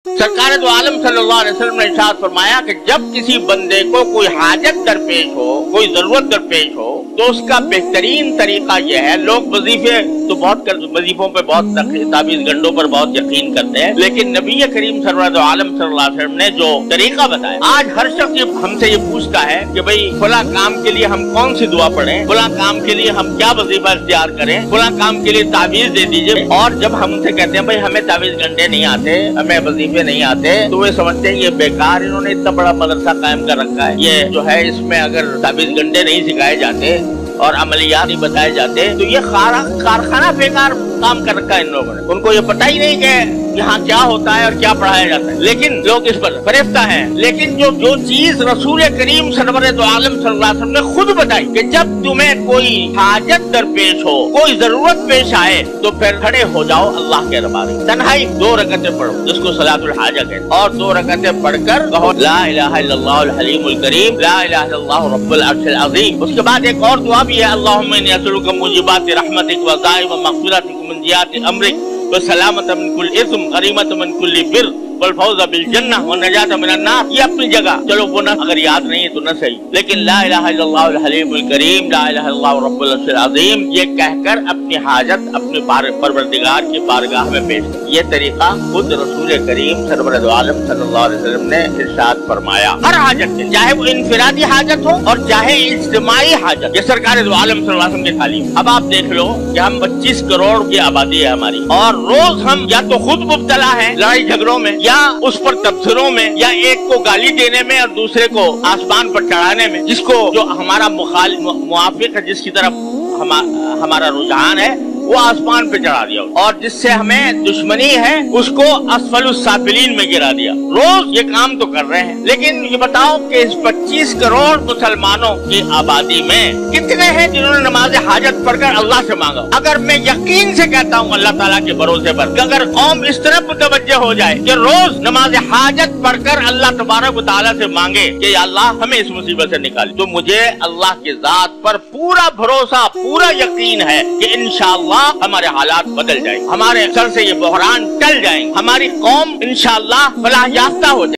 सरकार दो आलम सल्लल्लाहु अलैहि वसल्लम ने इरशाद फरमाया कि जब किसी बंदे को कोई हाजत दरपेश हो, कोई जरूरत दरपेश हो, तो उसका बेहतरीन तरीका यह है। लोग वजीफे तो वजीफों पे बहुत ताबीज गंडों पर बहुत यकीन करते हैं, लेकिन नबी करीम सरवर दो आलम सल्लल्लाहु अलैहि वसल्लम ने जो तरीका बताया, आज हर शख्स हमसे ये पूछता है कि भाई फला काम के लिए हम कौन सी दुआ पढ़ें, फला काम के लिए हम क्या वजीफा इख्तियार करें, फला काम के लिए ताबीज दे दीजिए। और जब हम उनसे कहते हैं भाई हमें ताबीज गंडे नहीं आते, हमें वजीफे नहीं आते, तो वे समझते हैं ये बेकार, इन्होंने इतना बड़ा मदरसा कायम कर रखा है, ये जो है इसमें अगर ताबीज गंडे नहीं सिखाए जाते और अमलियात नहीं बताए जाते तो ये कारखाना बेकार काम कर रखा है इन लोगों ने। उनको ये पता ही नहीं कि यहाँ क्या होता है और क्या पढ़ाया जाता है, लेकिन लोग इस पर फरेफ्ता हैं। लेकिन जो चीज रसूल करीम सरवर दो आलम सल्लल्लाहु अलैहि वसल्लम ने खुद बताई कि जब तुम्हें कोई हाजत दरपेश हो, कोई जरूरत पेश आए, तो फिर खड़े हो जाओ अल्लाह के दरबार में, तन्हाई 2 रकअतें पढ़ो जिसको सलातुल हाजा कहते हैं, और 2 रकअतें पढ़कर कहो ला इलाहा इल्लल्लाहुल हलीमुल करीम, ला इलाहा इल्लल्लाहु रब्बुल अर्शिल अज़ीम। उसके बाद एक और दुआ भी है, अल्लाहुम्मा इन्नी असअलुका मुजीबाति रहमतिक व दाइम मग़फ़िरतिक व मुंजियाति अम्रिक व सलामतम मिन कुल्लि इस्म गरीमतम मिन कुल्लि बिर वल फौज़ बिल जन्नह व नजात मिनन नार। ये अपनी जगह, चलो वो ना अगर याद नहीं है तो न सही, लेकिन ला इलाहा इल्लल्लाहुल हलीमुल करीम, ला इलाहा इल्लल्लाहु रब्बुल अर्शिल अज़ीम ये कहकर अपनी हाजत अपने परवरदिगार की बारगाह में पेश कर। ये तरीका खुद रसूल करीम सरवर दो आलम सल्लल्लाहु अलैहि वसल्लम ने इरशाद फरमाया। हर हाजत से, चाहे वो इनफिरादी हाजत हो और चाहे इज्तिमाई हाजत, ये सरकार दो आलम सल्लल्लाहु अलैहि वसल्लम की तालीम। अब आप देख लो कि हम 25 करोड़ की आबादी है हमारी, और रोज हम या तो खुद मुब्तला है लड़ाई झगड़ों में, या उस पर तबसरों में, या एक को गाली देने में और दूसरे को आसमान पर चढ़ाने में, जिसको जो हमारा मुआफिक है, जिसकी तरफ हमारा रुझान है, वो आसमान पे चढ़ा दिया, और जिससे हमें दुश्मनी है उसको असफलुस साफिलीन में गिरा दिया। रोज ये काम तो कर रहे हैं, लेकिन ये बताओ कि इस 25 करोड़ मुसलमानों की आबादी में कितने हैं जिन्होंने नमाज हाजत पढ़कर अल्लाह से मांगा। अगर मैं यकीन से कहता हूँ अल्लाह ताला के भरोसे पर कि अगर कौम इस तरफ मुतवज्जह हो जाए कि रोज नमाज हाजत पढ़कर अल्लाह तबारक व तआला से मांगे कि अल्लाह हमें इस मुसीबत से निकाले, तो मुझे अल्लाह की जात पर पूरा भरोसा, पूरा यकीन है कि इंशाअल्लाह हमारे हालात बदल जाएंगे, हमारे सर से ये बहरान टल जाएंगे, हमारी कौम इंशाअल्लाह फलाह याफ्ता हो जाएगी।